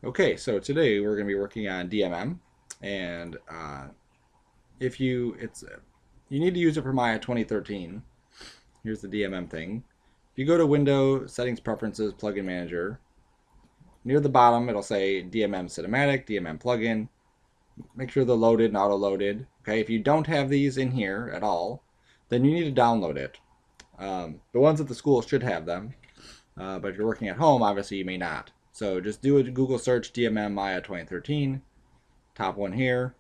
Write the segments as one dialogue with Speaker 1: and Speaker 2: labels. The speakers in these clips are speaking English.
Speaker 1: Okay, so today we're going to be working on DMM, and if you it's you need to use it for Maya 2013. Here's the DMM thing. If you go to Window Settings Preferences Plugin Manager, near the bottom it'll say DMM Cinematic, DMM Plugin. Make sure they're loaded and auto loaded. Okay, if you don't have these in here at all, then you need to download it. The ones at the school should have them, but if you're working at home, obviously you may not. So just do a Google search DMM Maya 2013, top one here.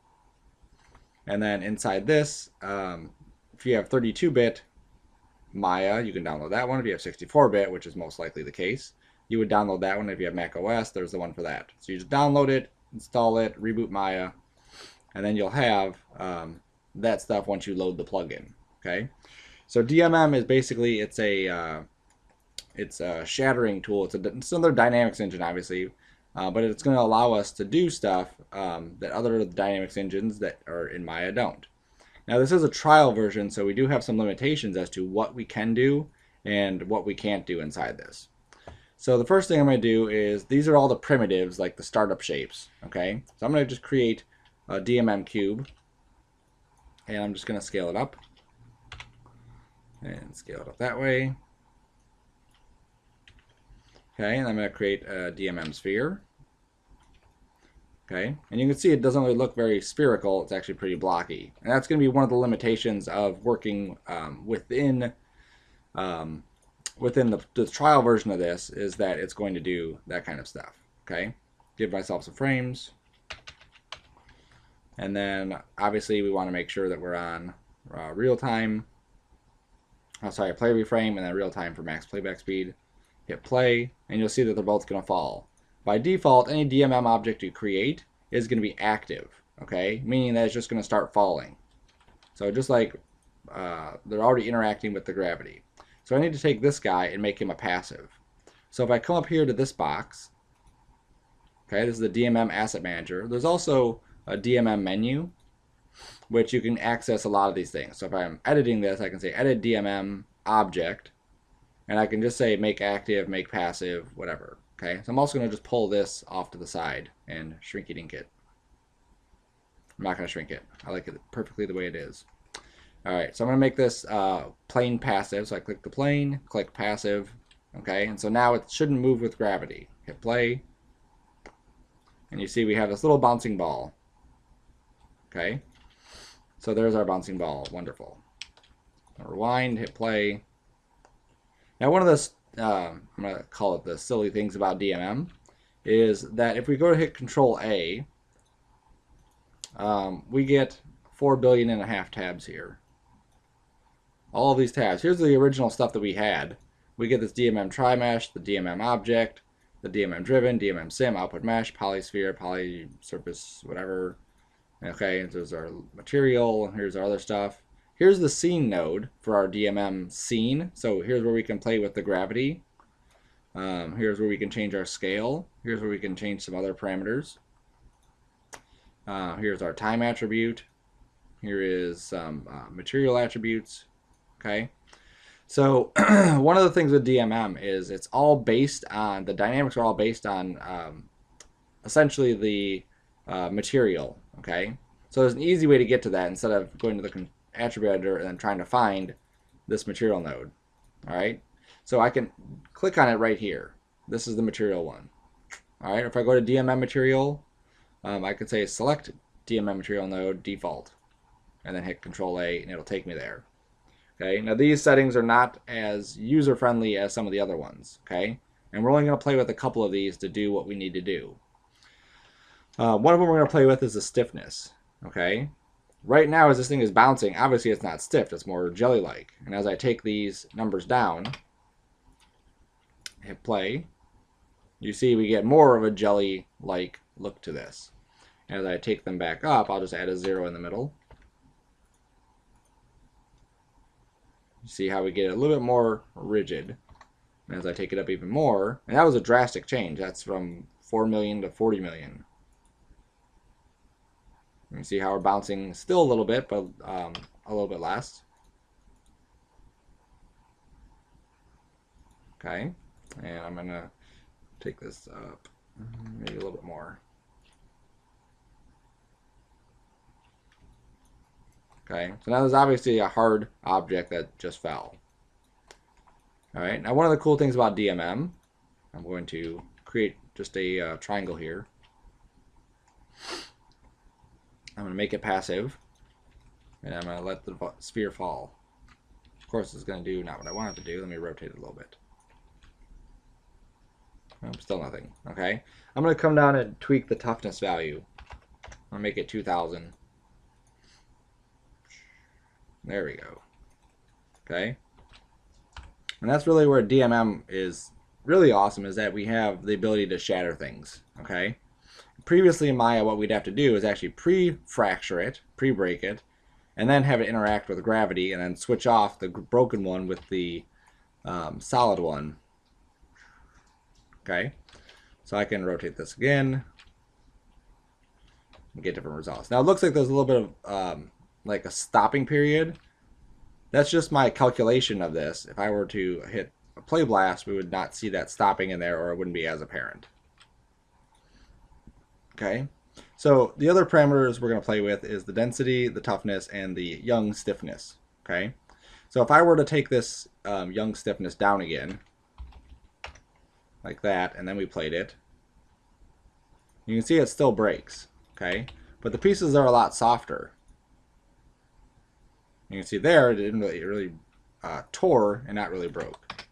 Speaker 1: And then inside this, if you have 32-bit Maya, you can download that one. If you have 64-bit, which is most likely the case, you would download that one. If you have Mac OS, there's the one for that. So you just download it, install it, reboot Maya, and then you'll have that stuff once you load the plugin. Okay. So DMM is basically it's a shattering tool. It's another Dynamics engine, obviously, but it's going to allow us to do stuff that other Dynamics engines that are in Maya don't. Now, this is a trial version, so we do have some limitations as to what we can do and what we can't do inside this. So the first thing I'm going to do is, these are all the primitives, like the startup shapes, okay? So I'm going to just create a DMM cube, and I'm just going to scale it up, and scale it up that way. Okay, and I'm going to create a DMM sphere. Okay, and you can see it doesn't really look very spherical. It's actually pretty blocky, and that's going to be one of the limitations of working within the trial version of this, is that it's going to do that kind of stuff. Okay, give myself some frames, and then obviously we want to make sure that we're on real time. Oh, sorry, play reframe, and then real time for max playback speed. Hit play, and you'll see that they're both going to fall. By default, any DMM object you create is going to be active, okay? Meaning that it's just going to start falling. So just like they're already interacting with the gravity. So I need to take this guy and make him a passive. So if I come up here to this box, okay, this is the DMM Asset Manager. There's also a DMM menu, which you can access a lot of these things. So if I'm editing this, I can say edit DMM object, and I can just say make active, make passive, whatever. Okay, so I'm also going to just pull this off to the side and shrink dink it. I'm not going to shrink it. I like it perfectly the way it is. All right, so I'm going to make this plane passive. So I click the plane, click passive. Okay, and so now it shouldn't move with gravity. Hit play, and you see we have this little bouncing ball. Okay, so there's our bouncing ball. Wonderful. Rewind, hit play. Now one of the I'm going to call it the silly things about DMM is that if we go to hit Control A, we get 4.5 billion tabs here. All of these tabs. Here's the original stuff that we had. We get this DMM tri-mesh, the DMM object, the DMM driven, DMM sim, output mesh, polysphere, polysurface, whatever. Okay, there's our material. Here's our other stuff. Here's the scene node for our DMM scene. So here's where we can play with the gravity. Here's where we can change our scale. Here's where we can change some other parameters. Here's our time attribute. Here is some material attributes. Okay. So one of the things with DMM is it's all based on, the dynamics are all based on essentially the material. Okay. So there's an easy way to get to that instead of going to the attribute editor and then trying to find this material node. All right. So I can click on it right here. This is the material one. All right. If I go to DMM material, I can say select DMM material node default, and then hit Control A, and it'll take me there. Okay. Now these settings are not as user friendly as some of the other ones. Okay. And we're only going to play with a couple of these to do what we need to do. One of them we're going to play with is the stiffness. Okay. Right now, as this thing is bouncing, obviously it's not stiff, it's more jelly-like. And as I take these numbers down, hit play, you see we get more of a jelly-like look to this. And as I take them back up, I'll just add a 0 in the middle. You see how we get a little bit more rigid. And as I take it up even more, and that was a drastic change. That's from 4 million to 40 million. You can see how we're bouncing still a little bit, but a little bit less. Okay, and I'm going to take this up maybe a little bit more. Okay, so now there's obviously a hard object that just fell. All right, now one of the cool things about DMM, I'm going to create just a triangle here. I'm going to make it passive, and I'm going to let the sphere fall. Of course, it's going to do not what I want it to do. Let me rotate it a little bit. Nope, still nothing. Okay, I'm going to come down and tweak the toughness value. I'm going to make it 2000. There we go. Okay, and that's really where DMM is really awesome, is that we have the ability to shatter things. Okay, previously in Maya, what we'd have to do is actually pre-fracture it, pre-break it, and then have it interact with gravity, and then switch off the broken one with the solid one. Okay, so I can rotate this again and get different results. Now it looks like there's a little bit of like a stopping period. That's just my calculation of this. If I were to hit a play blast, we would not see that stopping in there, or it wouldn't be as apparent. Okay, so the other parameters we're going to play with is the density, the toughness, and the Young stiffness. Okay, so if I were to take this Young stiffness down again, like that, and then we played it, you can see it still breaks. Okay, but the pieces are a lot softer. You can see there it didn't really tore and not really broke.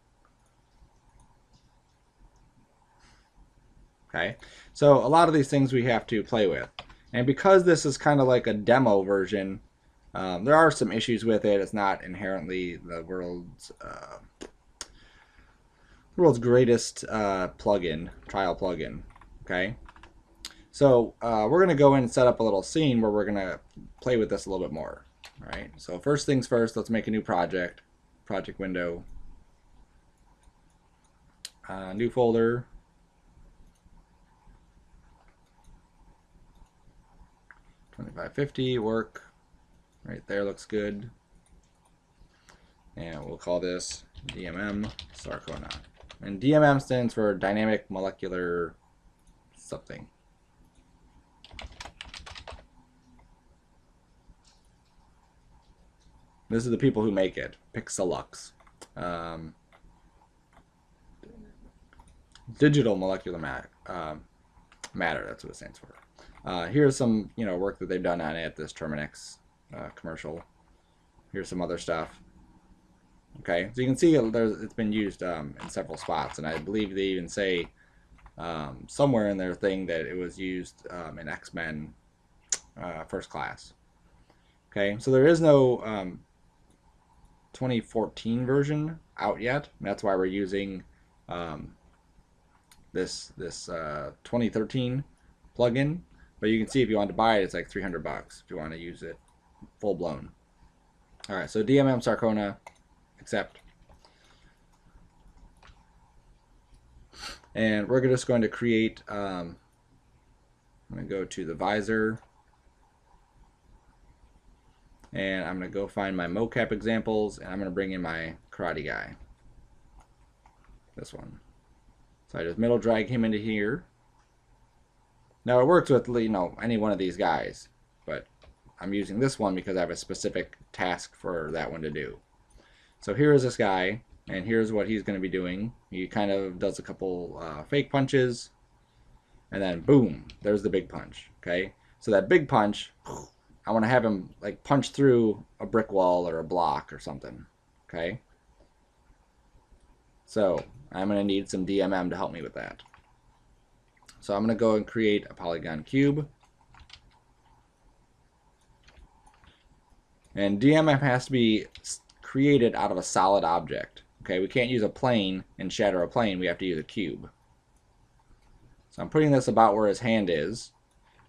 Speaker 1: Okay, so a lot of these things we have to play with, and because this is kind of like a demo version, there are some issues with it. It's not inherently the world's greatest plugin, trial plugin. Okay, so we're going to go in and set up a little scene where we're going to play with this a little bit more. All right, so first things first, let's make a new project. Project window, new folder. 2550 work right there, looks good, and we'll call this DMM Sarcona, and DMM stands for dynamic molecular something. This is the people who make it, Pixelux. Digital molecular matter, that's what it stands for. Here's some work that they've done on it, this Terminix commercial. Here's some other stuff. Okay, so you can see it's been used in several spots, and I believe they even say somewhere in their thing that it was used in X-Men First Class. Okay, so there is no 2014 version out yet, and that's why we're using this 2013 plugin. But you can see if you want to buy it, it's like $300 if you want to use it full blown. All right, so DMM Sarcona, accept. And we're just going to create, I'm going to go to the visor, and I'm going to go find my mocap examples, and I'm going to bring in my karate guy, this one. So I just middle drag him into here. Now it works with any one of these guys, but I'm using this one because I have a specific task for that one to do. So here is this guy, and here's what he's going to be doing. He kind of does a couple fake punches, and then boom, there's the big punch. Okay, so that big punch, I want to have him like punch through a brick wall or a block or something. Okay, so I'm going to need some DMM to help me with that. So I'm going to go and create a polygon cube. And DMM has to be created out of a solid object. Okay, we can't use a plane and shatter a plane. We have to use a cube. So I'm putting this about where his hand is.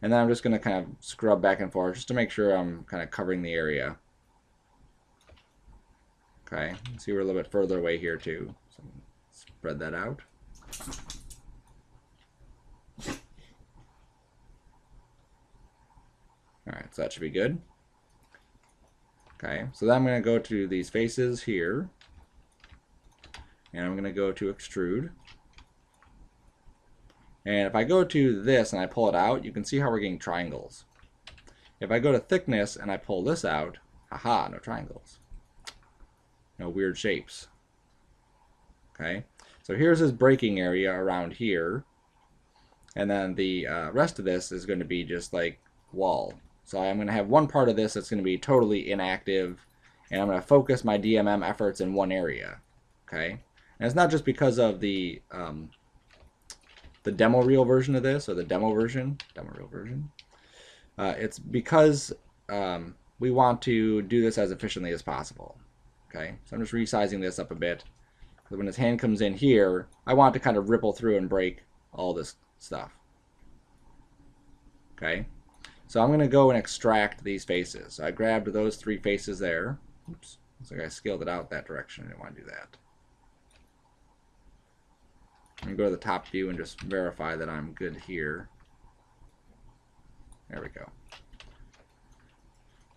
Speaker 1: And then I'm just going to kind of scrub back and forth just to make sure I'm kind of covering the area. Okay, see we're a little bit further away here too. So spread that out. Alright, so that should be good. Okay, so then I'm going to go to these faces here, and I'm going to go to extrude, And if I go to this and I pull it out, you can see how we're getting triangles. If I go to thickness and I pull this out, haha, no triangles. No weird shapes. Okay, so here's his breaking area around here. And then the rest of this is going to be just like wall. So I'm going to have one part of this that's going to be totally inactive, and I'm going to focus my DMM efforts in one area. Okay, and it's not just because of the demo reel version of this, or the demo reel version. It's because we want to do this as efficiently as possible. Okay, so I'm just resizing this up a bit. When his hand comes in here, I want it to kind of ripple through and break all this stuff. Okay, so I'm going to go and extract these faces. So I grabbed those 3 faces there. Oops, looks like I scaled it out that direction. I didn't want to do that. I'm going to go to the top view and just verify that I'm good here. There we go.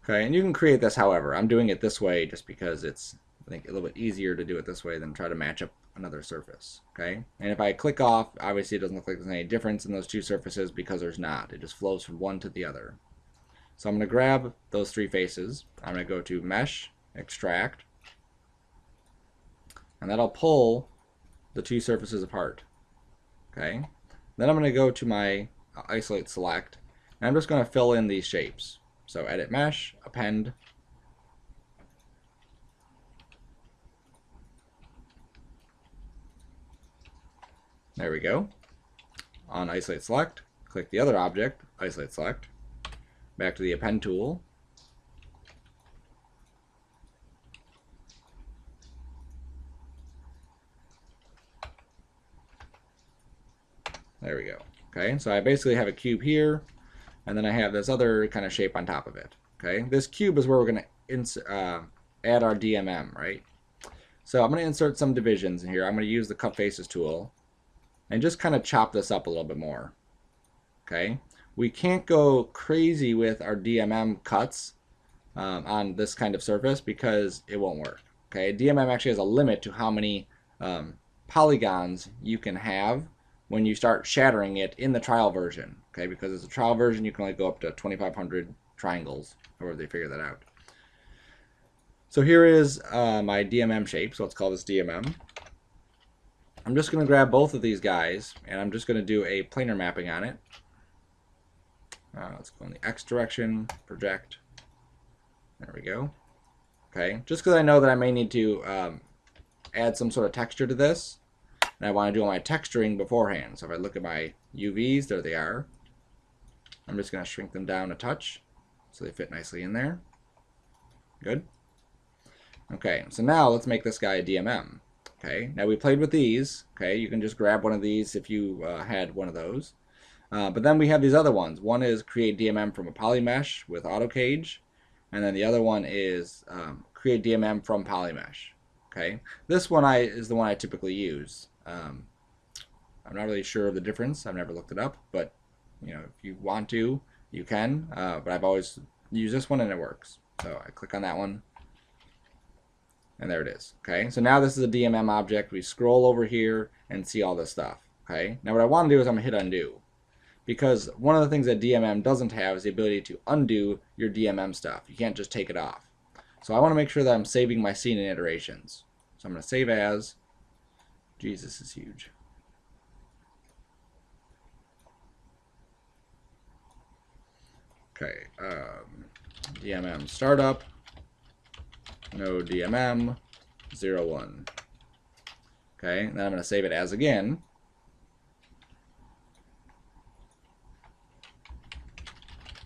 Speaker 1: Okay, and you can create this however. I'm doing it this way just because it's, I think, a little bit easier to do it this way than try to match up another surface. Okay, and if I click off, obviously it doesn't look like there's any difference in those 2 surfaces because there's not. It just flows from one to the other. So I'm going to grab those 3 faces. I'm going to go to Mesh, Extract, and that'll pull the 2 surfaces apart. Okay, then I'm going to go to my Isolate Select, and I'm just going to fill in these shapes. So Edit Mesh, Append, there we go. On Isolate Select, click the other object, Isolate Select, back to the Append tool. There we go. Okay, so I basically have a cube here, and then I have this other kind of shape on top of it. Okay, this cube is where we're going to add our DMM, right? So I'm going to insert some divisions in here. I'm going to use the Cut Faces tool and just kind of chop this up a little bit more. Okay, we can't go crazy with our DMM cuts on this kind of surface because it won't work. Okay, DMM actually has a limit to how many polygons you can have when you start shattering it in the trial version. Okay, because it's a trial version, you can only go up to 2,500 triangles, however they figure that out. So here is my DMM shape, so let's call this DMM. I'm just going to grab both of these guys, and I'm just going to do a planar mapping on it. Let's go in the X direction, project. There we go. Okay, just because I know that I may need to add some sort of texture to this, and I want to do all my texturing beforehand. So if I look at my UVs, there they are. I'm just going to shrink them down a touch so they fit nicely in there. Good. Okay, so now let's make this guy a DMM. Okay, now we played with these. Okay, you can just grab one of these if you had one of those. But then we have these other ones. One is create DMM from a polymesh with AutoCage, and then the other one is create DMM from polymesh. Okay, this one is the one I typically use. I'm not really sure of the difference. I've never looked it up, but you know, if you want to, you can. But I've always used this one and it works. So I click on that one, and there it is. Okay, so now this is a DMM object. We scroll over here and see all this stuff. Okay, now what I want to do is I'm going to hit undo, because one of the things that DMM doesn't have is the ability to undo your DMM stuff. You can't just take it off. So I want to make sure that I'm saving my scene in iterations. So I'm going to save as. Jesus, this is huge. Okay, DMM startup, no DMM, 01. Okay, and then I'm going to save it as again.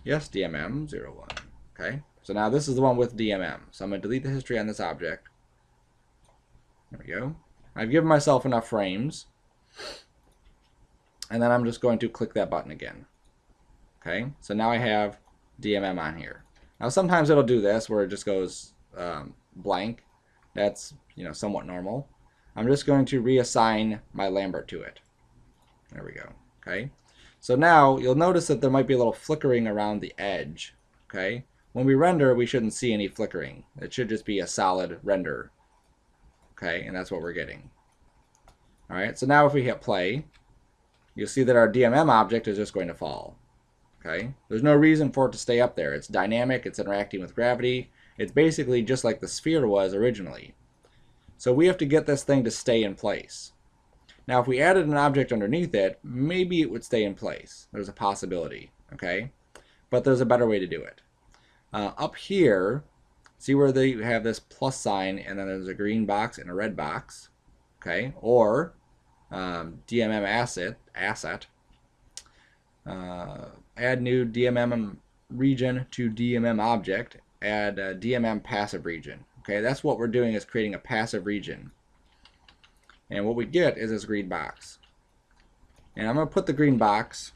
Speaker 1: Yes, DMM 01. Okay, so now this is the one with DMM. So I'm going to delete the history on this object. There we go. I've given myself enough frames. And then I'm just going to click that button again. Okay, so now I have DMM on here. Now sometimes it'll do this where it just goes blank. That's, you know, somewhat normal. I'm just going to reassign my Lambert to it. There we go. Okay. So now you'll notice that there might be a little flickering around the edge. Okay. When we render, we shouldn't see any flickering. It should just be a solid render. Okay, and that's what we're getting. All right. So now if we hit play, you'll see that our DMM object is just going to fall. Okay? There's no reason for it to stay up there. It's dynamic, it's interacting with gravity. It's basically just like the sphere was originally. So we have to get this thing to stay in place. Now if we added an object underneath it, maybe it would stay in place. There's a possibility, okay? But there's a better way to do it. Up here, see where they have this plus sign and then there's a green box and a red box, okay? Or DMM asset, add new DMM region to DMM object, add a DMM passive region. Okay, that's what we're doing, is creating a passive region. And what we get is this green box. And I'm going to put the green box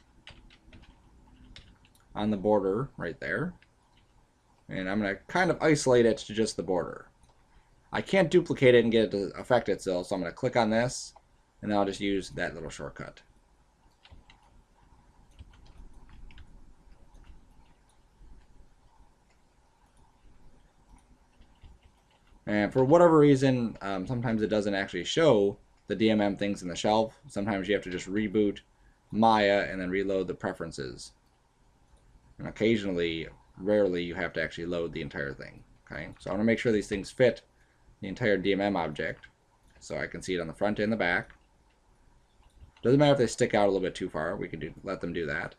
Speaker 1: on the border right there. And I'm going to kind of isolate it to just the border. I can't duplicate it and get it to affect it still, so I'm going to click on this, and then I'll just use that little shortcut. And for whatever reason, sometimes it doesn't actually show the DMM things in the shelf. Sometimes you have to just reboot Maya and then reload the preferences. And occasionally, rarely, you have to actually load the entire thing. Okay, so I want to make sure these things fit the entire DMM object, so I can see it on the front and the back. Doesn't matter if they stick out a little bit too far. We can let them do that.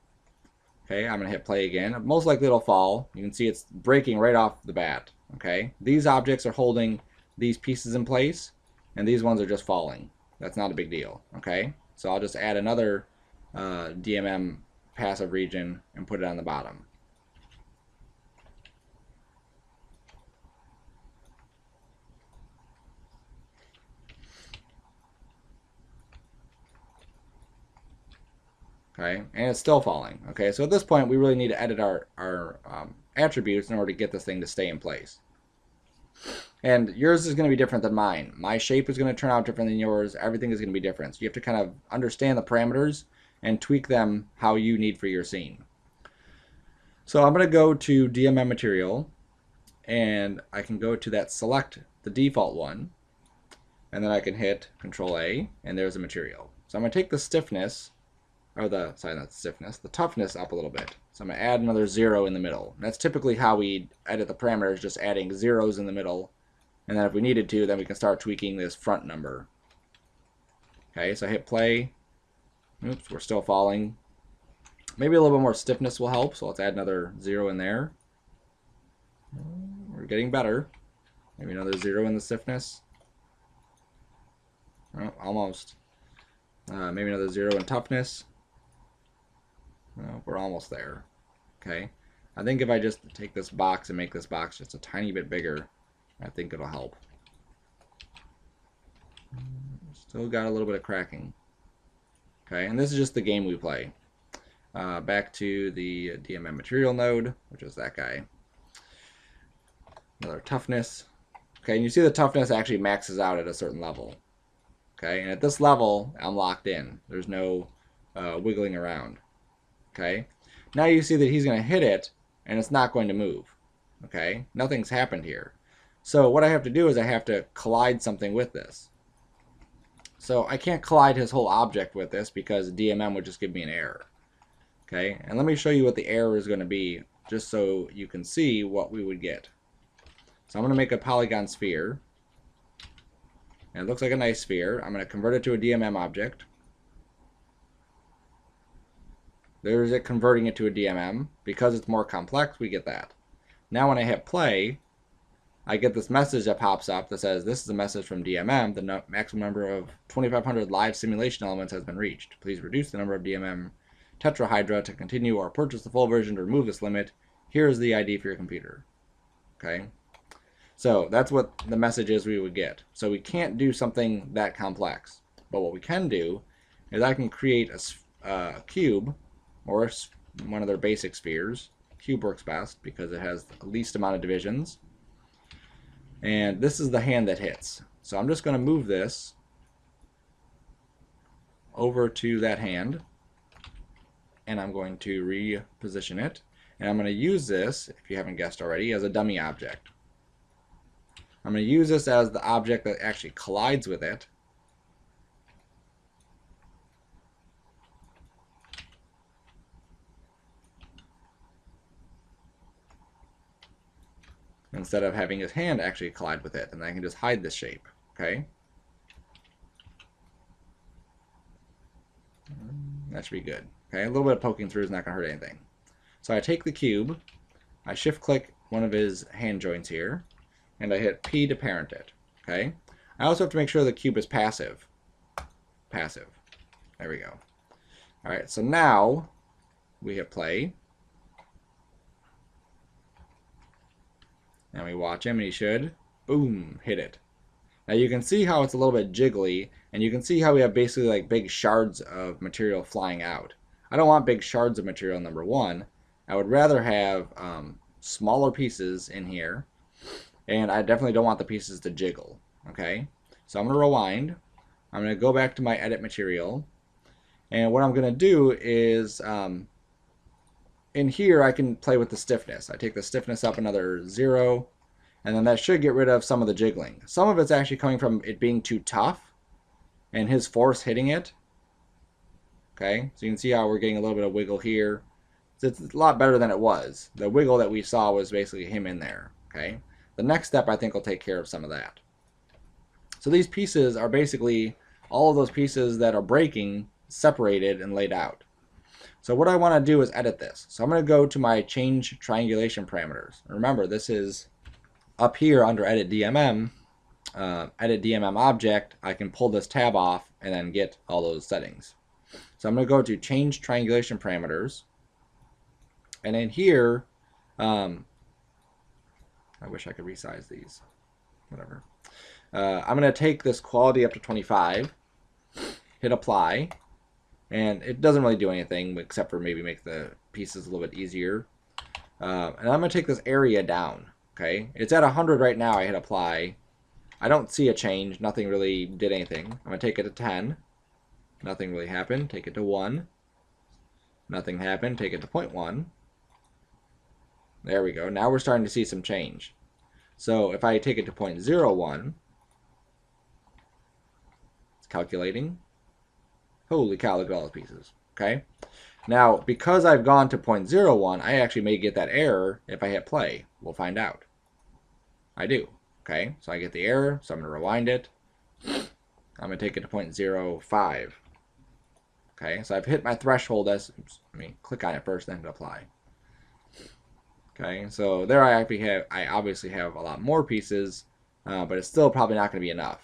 Speaker 1: Okay, I'm going to hit play again. Most likely it'll fall. You can see it's breaking right off the bat. Okay, these objects are holding these pieces in place, and these ones are just falling. That's not a big deal. Okay, so I'll just add another DMM passive region and put it on the bottom. Okay, and it's still falling. Okay, so at this point we really need to edit our attributes in order to get this thing to stay in place. And yours is going to be different than mine. My shape is going to turn out different than yours. Everything is going to be different. So you have to kind of understand the parameters and tweak them how you need for your scene. So I'm going to go to DMM material, and I can go to that select the default one, and then I can hit Control A, and there's a material. So I'm going to take the stiffness, or the, sorry, not the stiffness, the toughness up a little bit. So I'm going to add another 0 in the middle. And that's typically how we edit the parameters, just adding zeros in the middle. And then if we needed to, then we can start tweaking this front number. Okay, so I hit play. Oops, we're still falling. Maybe a little bit more stiffness will help, so let's add another 0 in there. We're getting better. Maybe another 0 in the stiffness. Oh, almost. Maybe another 0 in toughness. We're almost there. Okay, I think if I just take this box and make this box just a tiny bit bigger, I think it'll help. Still got a little bit of cracking. Okay, and this is just the game we play. Back to the DMM material node, which is that guy. Another toughness. Okay, and you see the toughness actually maxes out at a certain level. Okay, and at this level, I'm locked in. There's no wiggling around. Okay, now you see that he's going to hit it, and it's not going to move. Okay, nothing's happened here. So what I have to do is I have to collide something with this. So I can't collide his whole object with this because DMM would just give me an error. Okay, and let me show you what the error is going to be, just so you can see what we would get. So I'm going to make a polygon sphere. And it looks like a nice sphere. I'm going to convert it to a DMM object. There's it converting it to a DMM. Because it's more complex, we get that. Now when I hit play, I get this message that pops up that says, this is a message from DMM. The maximum number of 2,500 live simulation elements has been reached. Please reduce the number of DMM tetrahydra to continue or purchase the full version to remove this limit. Here is the ID for your computer. Okay. So that's what the message is we would get. So we can't do something that complex. But what we can do is I can create a cube, or one of their basic spheres. Cube works best because it has the least amount of divisions. And this is the hand that hits. So I'm just going to move this over to that hand. And I'm going to reposition it. And I'm going to use this, if you haven't guessed already, as a dummy object. I'm going to use this as the object that actually collides with it. instead of having his hand actually collide with it. And I can just hide this shape, okay? That should be good. Okay, a little bit of poking through is not going to hurt anything. So I take the cube, I shift click one of his hand joints here, and I hit P to parent it. Okay. I also have to make sure the cube is passive. Passive. There we go. All right, so now we hit play. And we watch him, and he should, boom, hit it. Now you can see how it's a little bit jiggly, and you can see how we have basically like big shards of material flying out. I don't want big shards of material, number one. I would rather have smaller pieces in here, and I definitely don't want the pieces to jiggle. Okay, so I'm going to rewind. I'm going to go back to my edit material, and what I'm going to do is in here I can play with the stiffness. I take the stiffness up another 0, and then that should get rid of some of the jiggling. Some of it's actually coming from it being too tough and his force hitting it. Okay, so you can see how we're getting a little bit of wiggle here. It's a lot better than it was. The wiggle that we saw was basically him in there. Okay, the next step I think will take care of some of that. So these pieces are basically all of those pieces that are breaking separated and laid out. So what I want to do is edit this. So I'm going to go to my change triangulation parameters. Remember, this is up here under edit DMM, edit DMM object. I can pull this tab off and then get all those settings. So I'm going to go to change triangulation parameters. And in here, I wish I could resize these. Whatever. I'm going to take this quality up to 25, hit apply, and it doesn't really do anything except for maybe make the pieces a little bit easier. And I'm going to take this area down. Okay, it's at 100 right now. I hit apply. I don't see a change. Nothing really did anything. I'm going to take it to 10. Nothing really happened. Take it to 1. Nothing happened. Take it to 0.1. There we go. Now we're starting to see some change. So if I take it to 0.01, it's calculating. Holy cow, look at all the pieces. Okay. Now, because I've gone to 0.01, I actually may get that error if I hit play. We'll find out. I do. Okay, so I get the error, so I'm going to rewind it. I'm going to take it to 0.05. Okay, so I've hit my threshold as, oops, let me click on it first, then hit apply. Okay, so there I obviously have a lot more pieces, but it's still probably not going to be enough.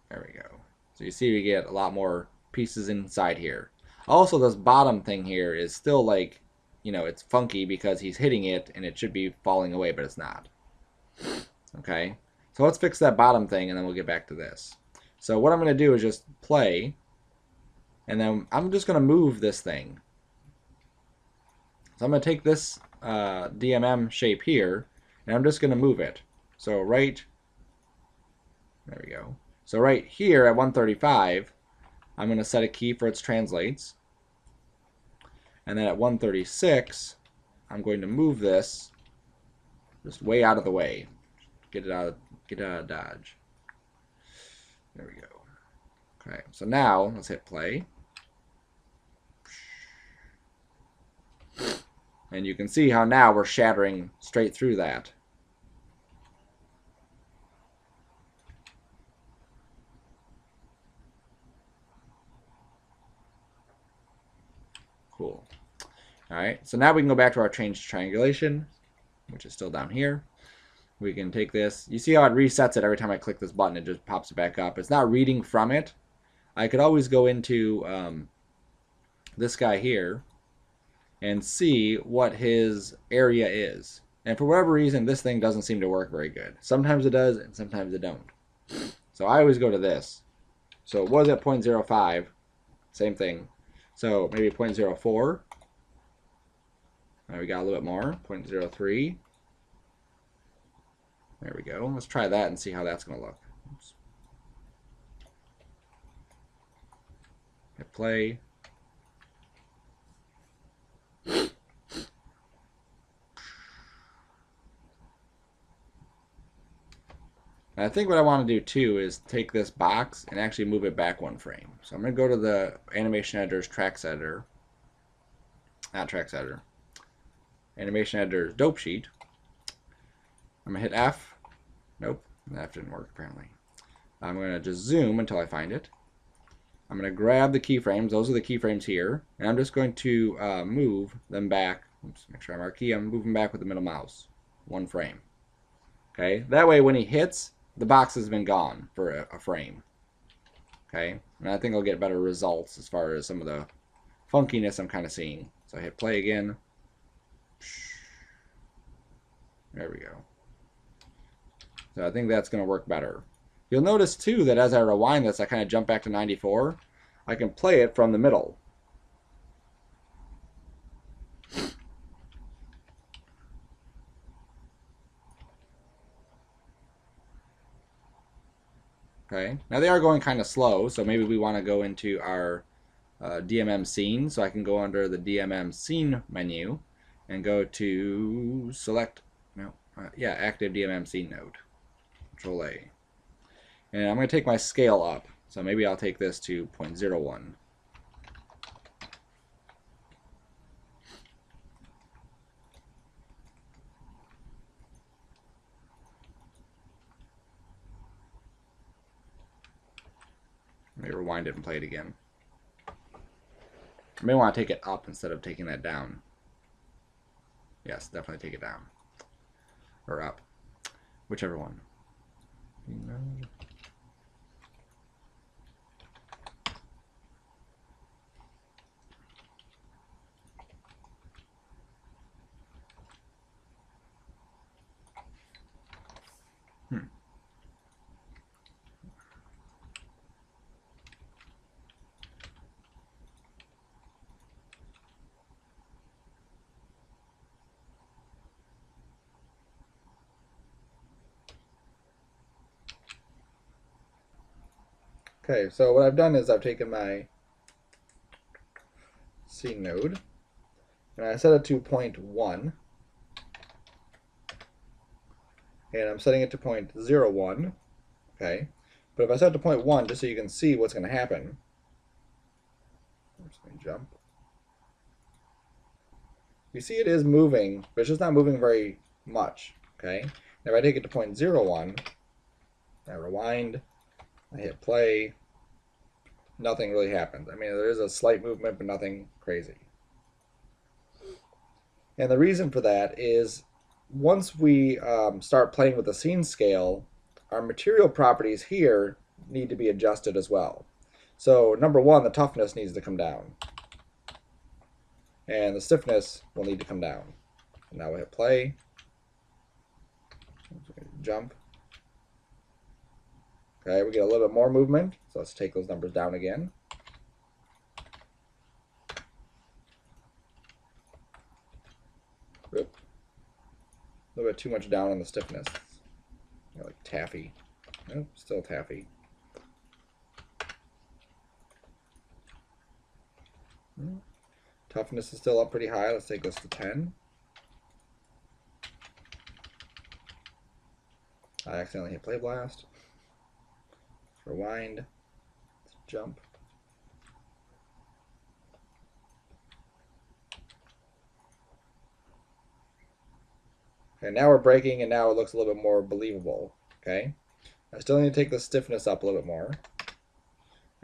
Speaker 1: There we go. So you see we get a lot more pieces inside here. Also, this bottom thing here is still like, you know, it's funky because he's hitting it and it should be falling away, but it's not. Okay, so let's fix that bottom thing and then we'll get back to this. So what I'm going to do is just play, and then I'm just going to move this thing. So I'm going to take this DMM shape here, and I'm just going to move it. So right, there we go. So right here at 135, I'm going to set a key for its translates. And then at 136, I'm going to move this just way out of the way. Get it out of dodge. There we go. Okay, so now let's hit play. And you can see how now we're shattering straight through that. Cool. All right, so now we can go back to our change triangulation, which is still down here. We can take this. You see how it resets it every time I click this button. It just pops it back up. It's not reading from it. I could always go into this guy here and see what his area is. And for whatever reason, this thing doesn't seem to work very good. Sometimes it does, and sometimes it don't. So I always go to this. So it was at 0.05. Same thing. So maybe 0.04. Now we got a little bit more. 0.03. There we go. Let's try that and see how that's going to look. Oops. Hit play. And I think what I want to do too is take this box and actually move it back one frame. So I'm going to go to the animation editor's tracks editor. Not tracks editor. animation editor's dope sheet. I'm going to hit F. Nope, that didn't work apparently. I'm going to just zoom until I find it. I'm going to grab the keyframes. Those are the keyframes here. And I'm just going to move them back. Oops, make sure I mark key. I'm moving back with the middle mouse. 1 frame. Okay, that way when he hits, the box has been gone for a frame. Okay, and I think I'll get better results as far as some of the funkiness I'm kind of seeing. So I hit play again. There we go. So I think that's going to work better. You'll notice too that as I rewind this, I kind of jump back to 94. I can play it from the middle. Okay, now they are going kind of slow, so maybe we want to go into our DMM scene. So I can go under the DMM scene menu and go to select, active DMM scene node. Control A. And I'm going to take my scale up. So maybe I'll take this to 0.01. Let me rewind it and play it again. I may want to take it up instead of taking that down. Yes, definitely take it down. Or up. Whichever one. Okay, so what I've done is I've taken my scene node and I set it to 0.1, and I'm setting it to 0.01. Okay, but if I set it to 0.1, just so you can see what's going to happen, let me jump. You see it is moving, but it's just not moving very much. Okay, now if I take it to 0.01, I rewind, I hit play, nothing really happens. I mean, there is a slight movement, but nothing crazy. And the reason for that is once we start playing with the scene scale, our material properties here need to be adjusted as well. So number one, the toughness needs to come down. And the stiffness will need to come down. And now we hit play. Jump. Okay, we get a little bit more movement, so let's take those numbers down again. Oop. A little bit too much down on the stiffness. Like taffy. Nope, still taffy. Toughness is still up pretty high. Let's take this to 10. I accidentally hit play blast. Rewind. Let's jump. Okay, now we're breaking, and now it looks a little bit more believable. Okay, I still need to take the stiffness up a little bit more,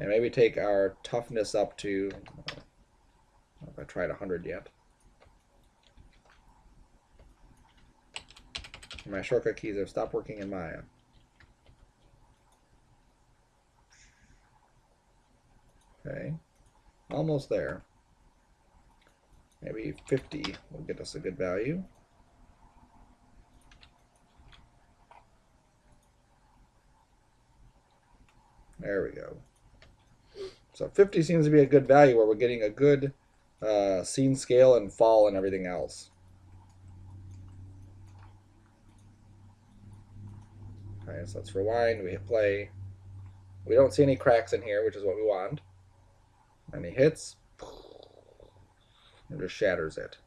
Speaker 1: and maybe take our toughness up to. I don't know if I tried 100 yet. My shortcut keys have stopped working in Maya. Okay, almost there. Maybe 50 will get us a good value. There we go. So 50 seems to be a good value where we're getting a good scene scale and fall and everything else. Okay, so let's rewind. We hit play. We don't see any cracks in here, which is what we want. And he hits, and just shatters it.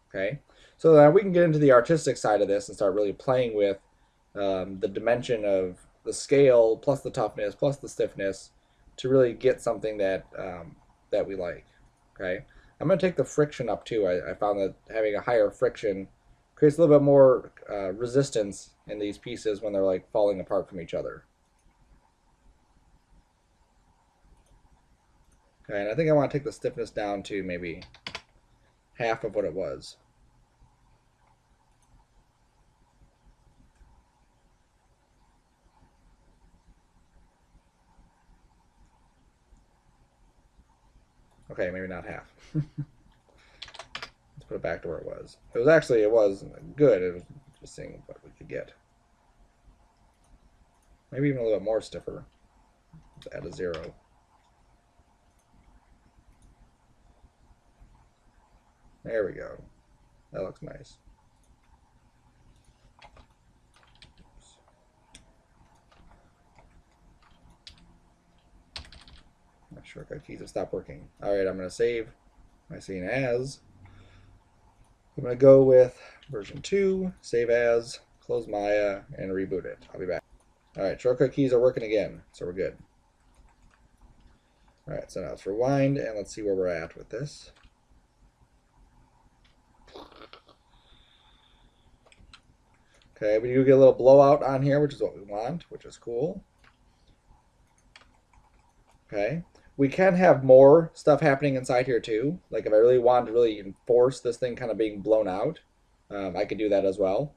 Speaker 1: Okay, so now we can get into the artistic side of this and start really playing with the dimension of the scale plus the toughness plus the stiffness to really get something that that we like. Okay, I'm going to take the friction up too. I found that having a higher friction creates a little bit more resistance in these pieces when they're like falling apart from each other. Okay, and I think I want to take the stiffness down to maybe half of what it was. Okay, maybe not half. Let's put it back to where it was. It was good. It was just seeing what we could get. Maybe even a little bit more stiffer. Let's add a 0. There we go. That looks nice. My shortcut keys have stopped working. Alright, I'm going to save my scene as. I'm going to go with version 2, save as, close Maya, and reboot it. I'll be back. Alright, shortcut keys are working again, so we're good. Alright, so now let's rewind, and let's see where we're at with this. Okay, we do get a little blowout on here, which is what we want, which is cool. Okay, we can have more stuff happening inside here too. Like if I really wanted to really enforce this thing kind of being blown out, I could do that as well.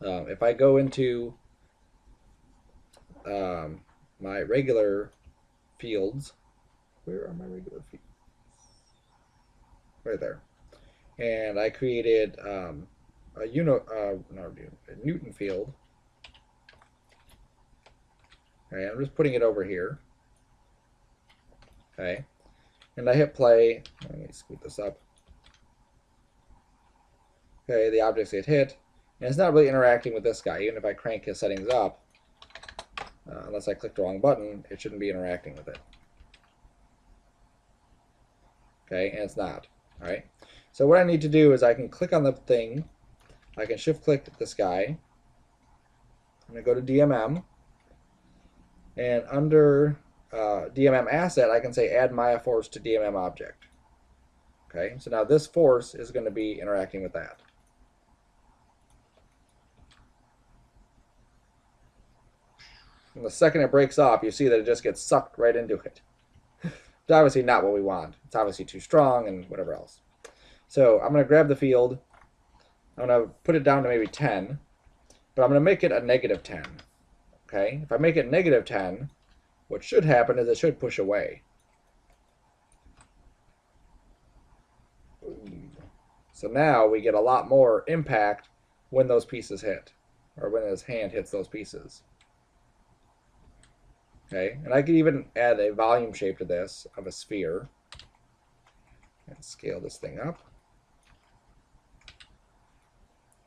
Speaker 1: If I go into my regular fields, where are my regular fields? Right there. And I created a Newton field. Okay, I'm just putting it over here. Okay, and I hit play. Let me scoot this up. Okay, the objects get hit, and it's not really interacting with this guy. Even if I crank his settings up, unless I click the wrong button, it shouldn't be interacting with it. Okay, and it's not. All right. So what I need to do is I can click on the thing. I can shift click this guy. I'm going to go to DMM, and under DMM asset, I can say add Maya force to DMM object. Okay, so now this force is going to be interacting with that. And the second it breaks off, you see that it just gets sucked right into it. It's obviously not what we want. It's obviously too strong and whatever else. So I'm going to grab the field. I'm going to put it down to maybe 10, but I'm going to make it a -10. Okay, if I make it -10, what should happen is it should push away. So now we get a lot more impact when those pieces hit, or when his hand hits those pieces. Okay, and I could even add a volume shape to this of a sphere and scale this thing up.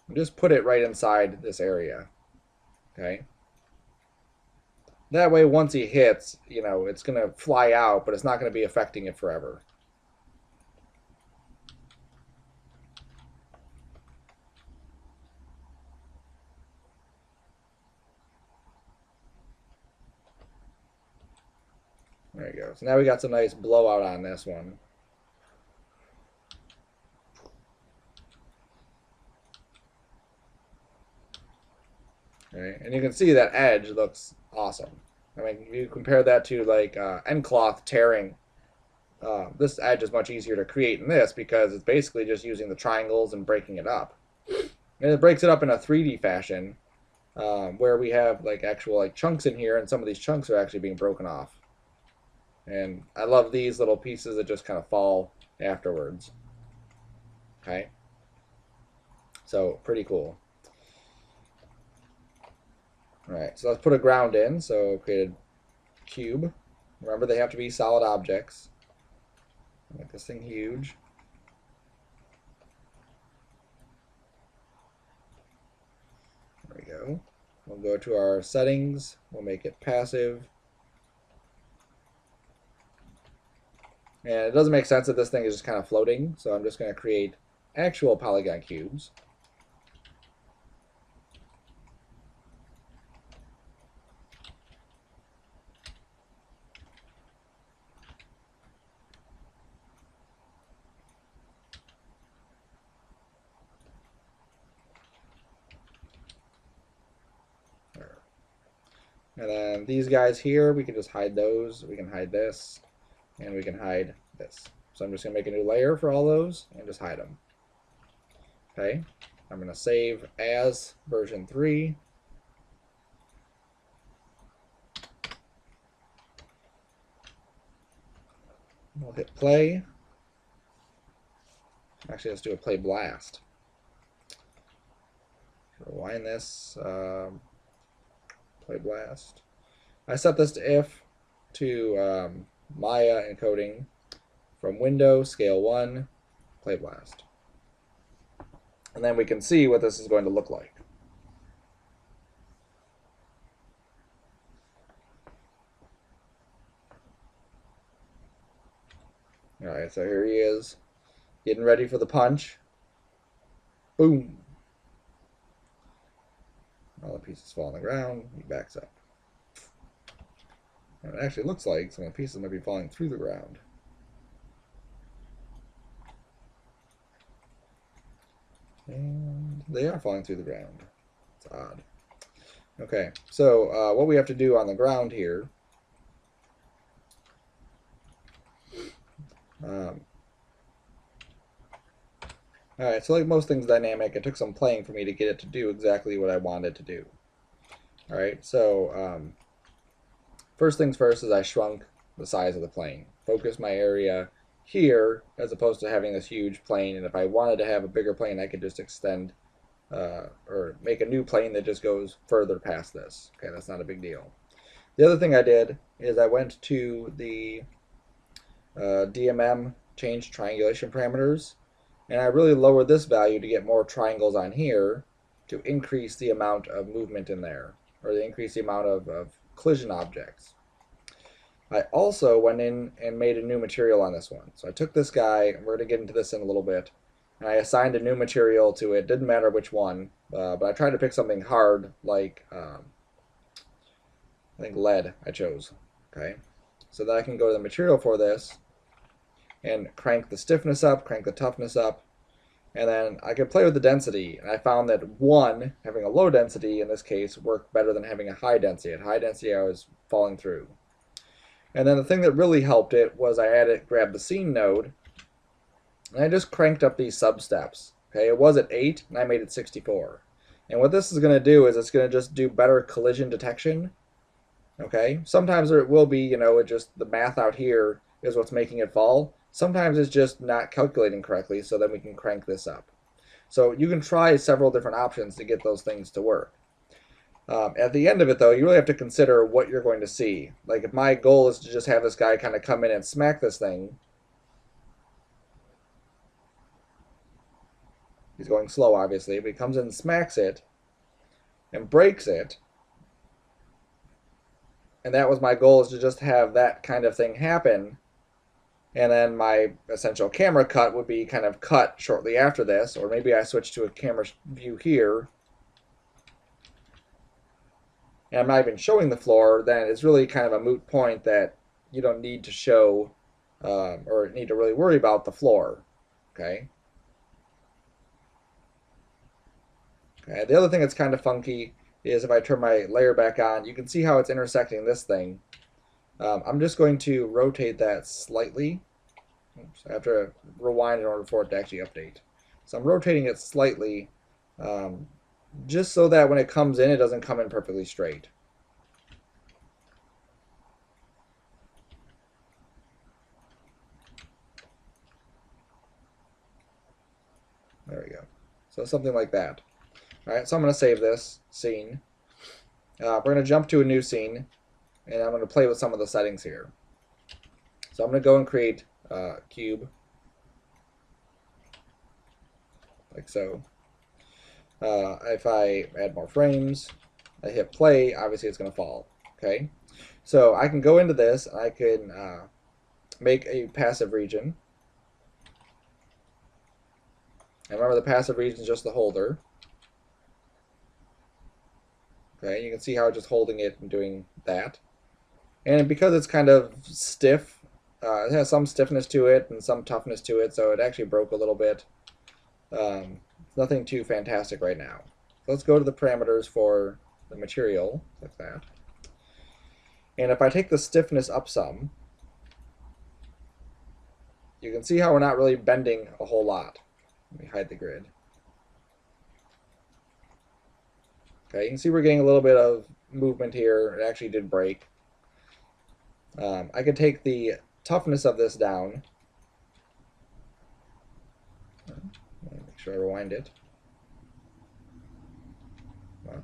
Speaker 1: And just put it right inside this area. Okay. That way, once he hits, it's going to fly out, but it's not going to be affecting it forever. There you go. So now we got some nice blowout on this one. Okay, and you can see that edge looks awesome. I mean, if you compare that to like Endcloth tearing, this edge is much easier to create in this because it's basically just using the triangles and breaking it up. And it breaks it up in a 3D fashion, where we have like actual like chunks in here, and some of these chunks are actually being broken off. And I love these little pieces that just kind of fall afterwards. Okay, so pretty cool. All right, so let's put a ground in. So create a cube. Remember, they have to be solid objects. Make this thing huge. There we go. We'll go to our settings. We'll make it passive. And it doesn't make sense that this thing is just kind of floating, so I'm just going to create actual polygon cubes. And then these guys here, we can just hide those. We can hide this, and we can hide this. So I'm just going to make a new layer for all those and just hide them. Okay, I'm going to save as version 3. We'll hit play. Actually, let's do a play blast. Rewind this. Play blast. I set this to if to Maya encoding from window scale 1 play blast. And then we can see what this is going to look like. Alright, so here he is, getting ready for the punch. Boom! All the pieces fall on the ground, he backs up. And it actually looks like some of the pieces might be falling through the ground. And they are falling through the ground. It's odd. Okay, so what we have to do on the ground here, alright, so like most things dynamic, it took some playing for me to get it to do exactly what I wanted to do. Alright, so first things first is I shrunk the size of the plane. Focus my area here as opposed to having this huge plane, and if I wanted to have a bigger plane, I could just extend or make a new plane that just goes further past this. Okay, that's not a big deal. The other thing I did is I went to the DMM change triangulation parameters, and I really lowered this value to get more triangles on here to increase the amount of movement in there, or to increase the amount of collision objects. I also went in and made a new material on this one. So I took this guy, and we're going to get into this in a little bit, and I assigned a new material to it. Didn't matter which one, but I tried to pick something hard, like I think lead I chose. Okay, so that I can go to the material for this and crank the stiffness up, crank the toughness up, and then I could play with the density. And I found that one, having a low density in this case, worked better than having a high density. At high density, I was falling through. And then the thing that really helped it was I grabbed the scene node, and I just cranked up these sub-steps. Okay, it was at 8, and I made it 64. And what this is going to do is it's going to just do better collision detection. Okay, sometimes it will be, it just, the math out here is what's making it fall. Sometimes it's just not calculating correctly, so then we can crank this up. So you can try several different options to get those things to work. At the end of it, though, you really have to consider what you're going to see. Like, if my goal is to just have this guy kind of come in and smack this thing, he's going slow, obviously, but he comes in and smacks it and breaks it, and that was my goal, is to just have that kind of thing happen, and then my essential camera cut would be kind of cut shortly after this, or maybe I switch to a camera view here, and I'm not even showing the floor, then it's really kind of a moot point that you don't need to show or need to really worry about the floor. Okay. Okay. The other thing that's kind of funky is if I turn my layer back on, you can see how it's intersecting this thing. I'm just going to rotate that slightly. Oops, I have to rewind in order for it to actually update. So I'm rotating it slightly, just so that when it comes in, it doesn't come in perfectly straight. There we go. So something like that. All right, so I'm going to save this scene. We're going to jump to a new scene, and I'm going to play with some of the settings here. So I'm going to go and create a cube, like so. If I add more frames, I hit play, obviously it's going to fall. Okay, so I can go into this, and I can make a passive region. And remember, the passive region is just the holder. Okay, you can see how it's just holding it and doing that. And because it's kind of stiff, it has some stiffness to it and some toughness to it, so it actually broke a little bit. Nothing too fantastic right now. So let's go to the parameters for the material, like that. And if I take the stiffness up some, you can see how we're not really bending a whole lot. Let me hide the grid. Okay, you can see we're getting a little bit of movement here. It actually did break. I could take the toughness of this down. Make sure I rewind it. Well,